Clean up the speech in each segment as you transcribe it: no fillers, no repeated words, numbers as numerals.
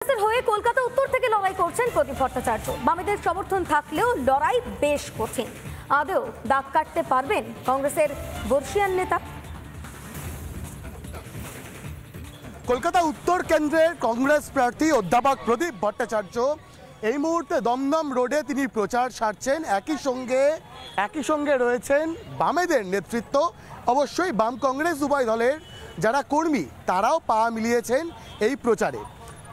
হয়ে কলকাতা উত্তর থেকে লড়াই করছেন প্রদীপ ভট্টাচার্য। বামেদের সমর্থন থাকলেও লড়াই বেশ কঠিন। আদৌ দাগ কাটতে পারবেন কংগ্রেসের বর্ষিয়ান নেতা? কলকাতা উত্তর কেন্দ্রের কংগ্রেস প্রার্থী অধ্যাপক প্রদীপ ভট্টাচার্য এই মুহূর্তে দমদম রোডে তিনি প্রচার সারছেন। একই সঙ্গে রয়েছেন বামেদের নেতৃত্ব। অবশ্যই বাম কংগ্রেস উভয় দলের যারা কর্মী তারাও পা মিলিয়েছেন এই প্রচারে।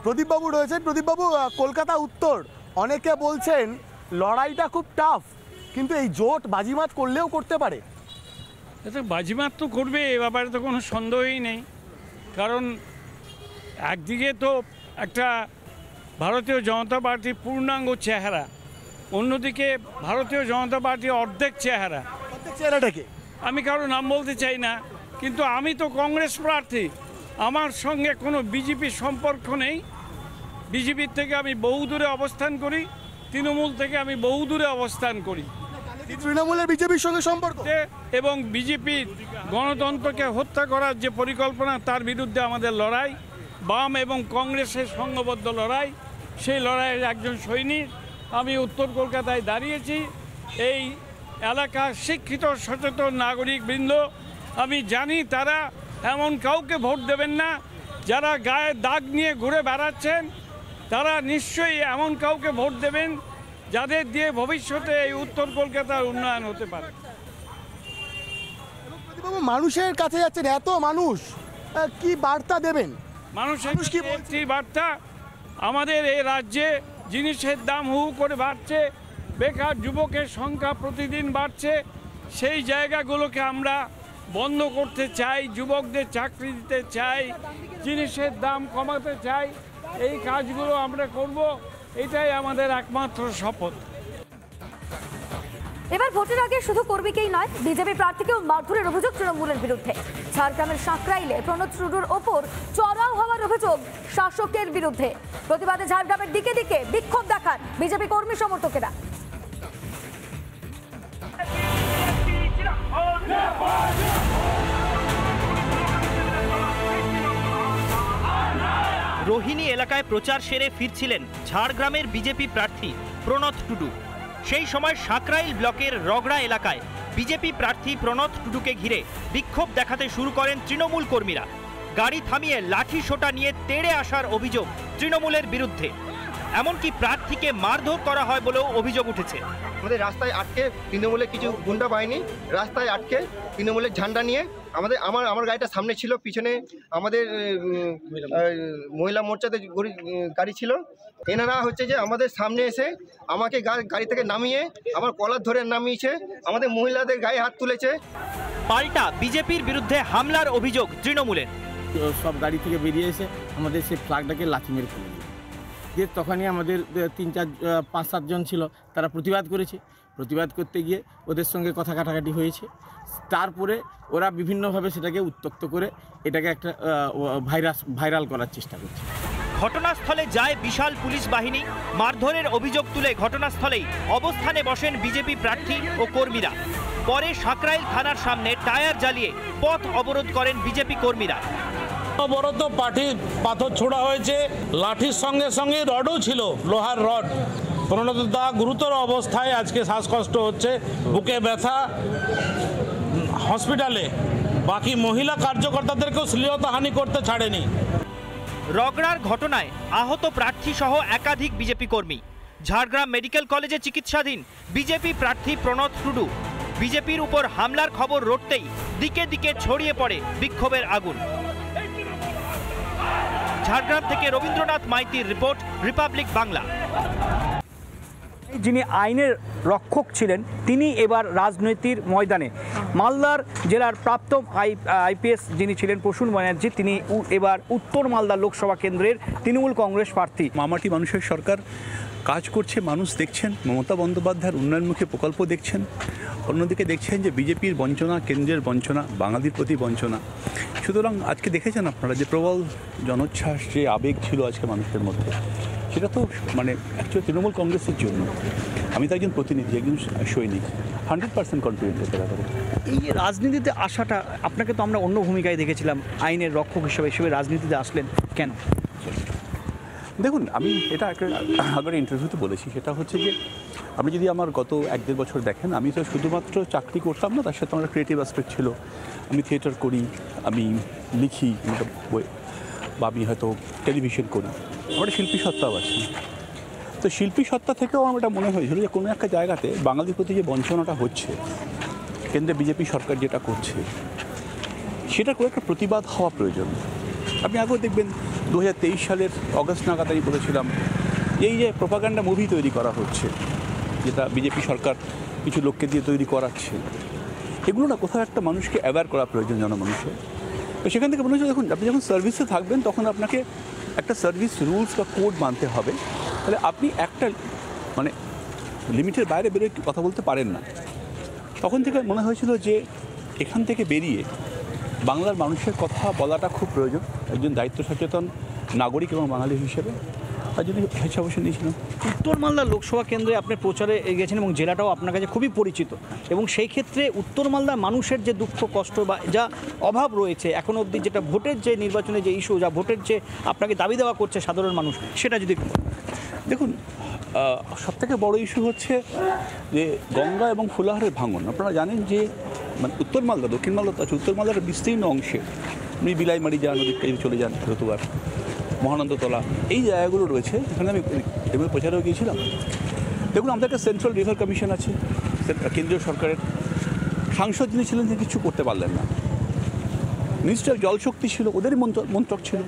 প্রদীপবাবু রয়েছেন। প্রদীপবাবু, কলকাতা উত্তর অনেকে বলছেন লড়াইটা খুব টাফ, কিন্তু এই জোট বাজিমাত করলেও করতে পারে। এটা বাজিমাত তো করবে, এ ব্যাপারে তো কোনো সন্দেহই নেই। কারণ একদিকে তো একটা ভারতীয় জনতা পার্টির পূর্ণাঙ্গ চেহারা, অন্যদিকে ভারতীয় জনতা পার্টির অর্ধেক চেহারা। চেহারাটাকে আমি কারো নাম বলতে চাই না, কিন্তু আমি তো কংগ্রেস প্রার্থী, আমার সঙ্গে কোনো বিজেপির সম্পর্ক নেই। বিজেপির থেকে আমি বহু দূরে অবস্থান করি, তৃণমূল থেকে আমি বহু দূরে অবস্থান করি। তৃণমূলের বিজেপির সঙ্গে সম্পর্ক এবং বিজেপির গণতন্ত্রকে হত্যা করার যে পরিকল্পনা, তার বিরুদ্ধে আমাদের লড়াই, বাম এবং কংগ্রেসের সংঘবদ্ধ লড়াই। সেই লড়াইয়ের একজন সৈনিক আমি উত্তর কলকাতায় দাঁড়িয়েছি। এই এলাকার শিক্ষিত সচেতন নাগরিকবৃন্দ, আমি জানি তারা এমন কাউকে ভোট দেবেন না যারা গায়ে দাগ নিয়ে ঘুরে বেড়াচ্ছেন। তারা নিশ্চয়ই এমন কাউকে ভোট দেবেন যাদের দিয়ে ভবিষ্যতে এই উত্তর কলকাতার উন্নয়ন হতে পারে। মানুষের কাছে যাচ্ছেন, এত মানুষ, কি বার্তা দেবেন? মানুষের একটি বার্তা, আমাদের এই রাজ্যে জিনিসের দাম হু করে বাড়ছে, বেকার যুবকের সংখ্যা প্রতিদিন বাড়ছে। সেই জায়গাগুলোকে আমরা বন্ধ করতে চাই, যুবকদের চাকরি দিতে চাই, জিনিসের দাম কমাতে চাই। এই কাজগুলো আমরা করব, এটাই আমাদের একমাত্র শপথ। এবার ভোটের আগে শুধু কর্মীকেই নয়, বিজেপি প্রার্থীকেও মারধরের অভিযোগ তৃণমূলের বিরুদ্ধে। ঝাড়গ্রামের সাঁকরাইলে প্রণোদ টুডুর ওপর চড়াও হওয়ার অভিযোগ শাসকের বিরুদ্ধে। প্রতিবাদে ঝাড়গ্রামের দিকে দিকে বিক্ষোভ দেখান বিজেপি কর্মী সমর্থকেরা। রোহিণী এলাকায় প্রচার সেরে ফিরছিলেন ঝাড়গ্রামের বিজেপি প্রার্থী প্রণোদ টুডু। সেই সময় সাঁকরাইল ব্লকের রগড়া এলাকায় বিজেপি প্রার্থী প্রণোদ টুডুকে ঘিরে বিক্ষোভ দেখাতে শুরু করেন তৃণমূল কর্মীরা। গাড়ি থামিয়ে লাঠি সোঁটা নিয়ে তেড়ে আসার অভিযোগ তৃণমূলের বিরুদ্ধে। এমনকি প্রার্থীকে মারধর করা হয় বলেও অভিযোগ উঠেছে। আমাদের রাস্তায় আটকে তৃণমূলের কিছু গুন্ডা বাহিনী রাস্তায় আটকে তৃণমূলের ঝান্ডা নিয়ে আমার গাড়িটা সামনে ছিল, পিছনে আমাদের মহিলা মোর্চাতে গাড়ি ছিল। এনারা হচ্ছে যে আমাদের সামনে এসে আমাকে গাড়ি থেকে নামিয়ে আমার কলার ধরে নামিয়েছে, আমাদের মহিলাদের গায়ে হাত তুলেছে। পাল্টা বিজেপির বিরুদ্ধে হামলার অভিযোগ তৃণমূলের। সব গাড়ি থেকে বেরিয়ে এসে আমাদের সেই ফ্ল্যাগটাকে লাথি মেরে ফেলে দিয়ে তখনই আমাদের 5-7 জন ছিল, তারা প্রতিবাদ করেছে। প্রতিবাদ করতে গিয়ে ওদের সঙ্গে কথা কাটাকাটি হয়েছে। তারপরে ওরা বিভিন্নভাবে সেটাকে উত্তক্ত করে এটাকে একটা ভাইরাল করার চেষ্টা করছে। ঘটনাস্থলে যায় বিশাল পুলিশ বাহিনী। মারধরের অভিযোগ তুলে ঘটনাস্থলেই অবস্থানে বসেন বিজেপি প্রার্থী ও কর্মীরা। পরে সাঁকরাইল থানার সামনে টায়ার জ্বালিয়ে পথ অবরোধ করেন বিজেপি কর্মীরা। অবরোধ পাথর ছোড়া হয়েছে, লাঠির সঙ্গে সঙ্গে রডও ছিল, লোহার রড। প্রণোদদা গুরুতর অবস্থায়, আজকে শ্বাসকষ্ট হচ্ছে, বুকে ব্যথা, হসপিটালে। বাকি মহিলা কার্যকর্তাদেরকেও শ্লীলতাহানি করতে ছাড়েনি। রগড়ার ঘটনায় আহত প্রার্থী সহ একাধিক বিজেপি কর্মী। ঝাড়গ্রাম মেডিকেল কলেজে চিকিৎসাধীন বিজেপি প্রার্থী প্রণোদ টুডু। বিজেপির উপর হামলার খবর রটতেই দিকে দিকে ছড়িয়ে পড়ে বিক্ষোভের আগুন। ঝাড়গ্রাম থেকে রবীন্দ্রনাথ মাইতির রিপোর্ট, রিপাবলিক বাংলা। যিনি আইনের রক্ষক ছিলেন তিনি এবার রাজনীতির ময়দানে। মালদার জেলার প্রাক্তন আইপিএস যিনি ছিলেন প্রসূন ব্যানার্জি, তিনি এবার উত্তর মালদা লোকসভা কেন্দ্রের তৃণমূল কংগ্রেস প্রার্থী। মামাটি মানুষের সরকার কাজ করছে, মানুষ দেখছেন। মমতা বন্দ্যোপাধ্যায়ের উন্নয়নমুখী প্রকল্প দেখছেন। অন্যদিকে দেখছেন যে বিজেপির বঞ্চনা, কেন্দ্রের বঞ্চনা, বাঙালির প্রতি বঞ্চনা। সুতরাং আজকে দেখেছেন আপনারা যে প্রবল জনোচ্ছ্বাস, যে আবেগ ছিল আজকে মানুষের মধ্যে, সেটা তো অ্যাকচুয়ালি তৃণমূল কংগ্রেসের জন্য। আমি তো একজন প্রতিনিধি, একজন সৈনিক, 100% কনফিডেন্ট হতে পারে। এই যে রাজনীতিতে আসাটা, আপনাকে তো আমরা অন্য ভূমিকায় দেখেছিলাম, আইনের রক্ষক হিসেবে রাজনীতিতে আসলেন কেন? দেখুন, আমি এটা একটা আগের ইন্টারভিউতে বলেছি, সেটা হচ্ছে যে আপনি যদি আমার গত 1-1.5 বছর দেখেন, আমি তো শুধুমাত্র চাকরি করতাম না, তার সাথে আমার ক্রিয়েটিভ অ্যাসপেক্ট ছিল। আমি থিয়েটার করি, আমি লিখি, বা আমি হয়তো টেলিভিশন করি, আমার শিল্পী সত্তাও আছে। তো শিল্পী সত্তা থেকেও আমার এটা মনে হয়েছিল যে কোনো একটা জায়গাতে বাঙালির প্রতি যে বঞ্চনাটা হচ্ছে, কেন্দ্রে বিজেপি সরকার যেটা করছে, সেটা করে একটা প্রতিবাদ হওয়া প্রয়োজন। আপনি আগেও দেখবেন 2023 সালের অগস্ট নাগাদ আমি বলেছিলাম এই যে প্রোপাগান্ডা মুভি তৈরি করা হচ্ছে, যেটা বিজেপি সরকার কিছু লোককে দিয়ে তৈরি করাচ্ছে, এগুলো না কোথাও একটা মানুষকে অ্যাওয়্যার করা প্রয়োজন, জনমানুষের। তো সেখান থেকে মনে হচ্ছে দেখুন, আপনি যখন সার্ভিসে থাকবেন তখন আপনাকে একটা সার্ভিস রুলস বা কোড মানতে হবে, তাহলে আপনি একটা মানে লিমিটের বাইরে বেরিয়ে কথা বলতে পারেন না। তখন থেকে মনে হয়েছিল যে এখান থেকে বেরিয়ে বাংলার মানুষের কথা বলাটা খুব প্রয়োজন, একজন দায়িত্ব সচেতন নাগরিক এবং বাঙালি হিসেবে। তার জন্য ইচ্ছা অবশ্যই নিয়েছিলাম। উত্তর মালদা লোকসভা কেন্দ্রে আপনি প্রচারে গেছেন এবং জেলাটাও আপনার কাছে খুবই পরিচিত, এবং সেই ক্ষেত্রে উত্তর মালদার মানুষের যে দুঃখ কষ্ট বা যা অভাব রয়েছে এখনও অবধি, যেটা ভোটের যে নির্বাচনে যে ইস্যু, যা ভোটের যে আপনাকে দাবি দেওয়া করছে সাধারণ মানুষ, সেটা যদি দেখুন, সবথেকে বড় ইস্যু হচ্ছে যে গঙ্গা এবং ফুলাহারের ভাঙন। আপনারা জানেন যে মানে উত্তর মালদা, দক্ষিণ মালদা আছে, উত্তর মালদার বিস্তীর্ণ অংশে আপনি বিলাইমারি যান, নদীর চলে যান, রতুবার, মহানন্দতলা, এই জায়গাগুলো রয়েছে, যেখানে আমি এমনি প্রচারেও গিয়েছিলাম। দেখুন, আমাদের একটা সেন্ট্রাল রিভার কমিশন আছে কেন্দ্রীয় সরকারের, সাংসদ যিনি ছিলেন তিনি কিছু করতে পারলেন না। মিনিস্টার জলশক্তি ছিল, ওদেরই মন্ত্রক ছিল,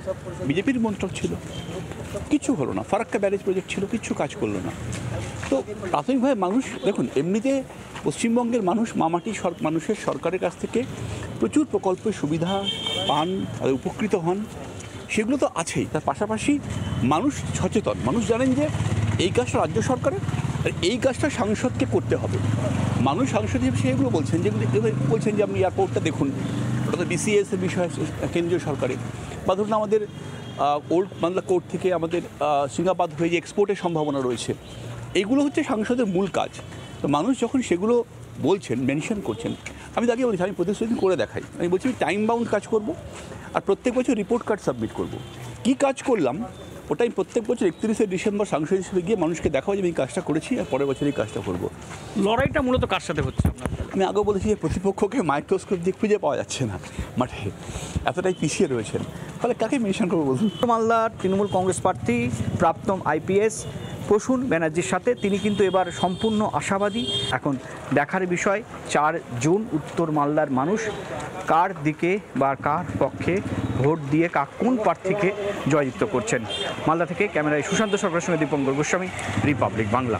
বিজেপির মন্ত্রক ছিল, কিচ্ছু হলো না। ফারাক্কা ব্যারেজ প্রজেক্ট ছিল, কিচ্ছু কাজ করলো না। তো প্রাথমিকভাবে মানুষ, দেখুন এমনিতে পশ্চিমবঙ্গের মানুষ মামাটি মানুষের সরকারের কাছ থেকে প্রচুর প্রকল্পের সুবিধা পান, উপকৃত হন, সেগুলো তো আছেই। তার পাশাপাশি মানুষ সচেতন, মানুষ জানেন যে এই কাজটা রাজ্য সরকারের আর এই কাজটা সাংসদকে করতে হবে। মানুষ সাংসদ হিসেবে সেগুলো বলছেন, যেগুলো বলছেন যে আপনি এয়ারপোর্টটা দেখুন, ওটা তো BCS এর বিষয় কেন্দ্রীয় সরকারের, বা ধরুন আমাদের ওল্ড বাংলা কোর্ট থেকে আমাদের সিঙ্গাবাদ হয়ে যে এক্সপোর্টের সম্ভাবনা রয়েছে, এগুলো হচ্ছে সাংসদের মূল কাজ। তো মানুষ যখন সেগুলো বলছেন, মেনশন করছেন, আমি তাকে বলছি আমি প্রতিশ্রুতি করে দেখাই। আমি বলছি আমি টাইম বাউন্ড কাজ করব, আর প্রত্যেক বছর রিপোর্ট কার্ড সাবমিট করব। কী কাজ করলাম ওটাই প্রত্যেক বছর 31শে ডিসেম্বর সাংসদ হিসেবে গিয়ে মানুষকে দেখাবো যে আমি কাজটা করেছি, আর পরের বছর এই কাজটা করব। লড়াইটা মূলত কার সাথে হচ্ছে আপনার? আমি আগেও বলেছি যে প্রতিপক্ষকে মাইক্রোস্কোপ দিয়ে খুঁজে পাওয়া যাচ্ছে না, মাঠে এতটাই পিছিয়ে রয়েছেন, ফলে কাকে মেনশন করবো বলুন? মালদার তৃণমূল কংগ্রেস প্রার্থী প্রাক্তন IPS প্রসূন ব্যানার্জির সাথে তিনি কিন্তু এবার সম্পূর্ণ আশাবাদী। এখন দেখার বিষয় 4 জুন উত্তর মালদার মানুষ কার দিকে বা কার পক্ষে ভোট দিয়ে কোন প্রার্থীকে জয়যুক্ত করছেন। মালদা থেকে ক্যামেরায় সুশান্ত সরকারের সঙ্গে দীপঙ্কর গোস্বামী, রিপাবলিক বাংলা।